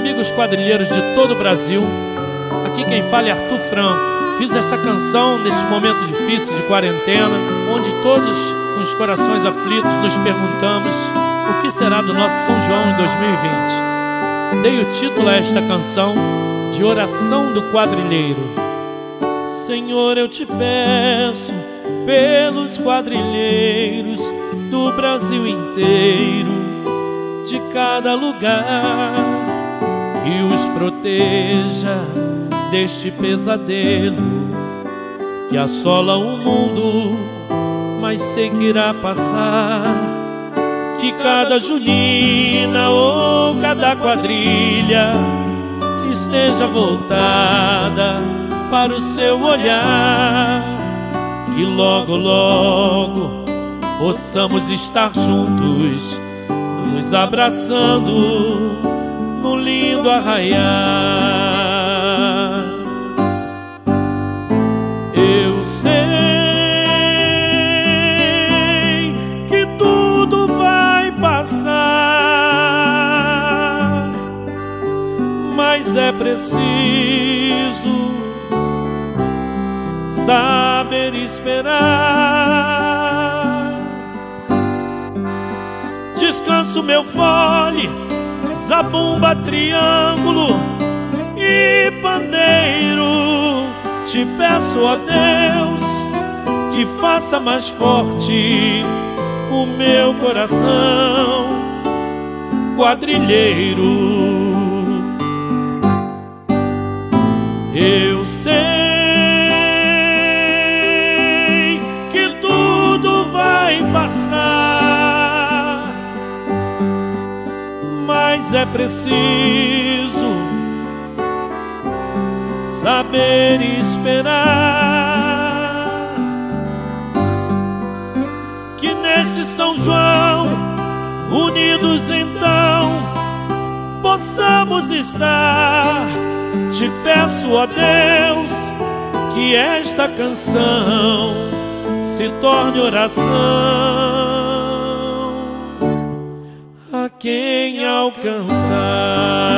Amigos quadrilheiros de todo o Brasil, aqui quem fala é Arthur Franco. Fiz esta canção neste momento difícil de quarentena, onde todos com os corações aflitos nos perguntamos o que será do nosso São João em 2020. Dei o título a esta canção de Oração do Quadrilheiro. Senhor, eu te peço pelos quadrilheiros do Brasil inteiro, de cada lugar, que os proteja deste pesadelo que assola o mundo, mas sei que irá passar. Que cada junina ou cada quadrilha esteja voltada para o seu olhar, que logo, logo possamos estar juntos, nos abraçando no lindo arraiar. Eu sei que tudo vai passar, mas é preciso saber esperar. Descanso meu fole, zabumba, triângulo e pandeiro. Te peço, ó Deus, que faça mais forte o meu coração quadrilheiro. Eu sei que tudo vai passar, mas é preciso saber esperar. Que neste São João, unidos então, possamos estar. Te peço, ó Deus, que esta canção se torne oração a quem alcançar.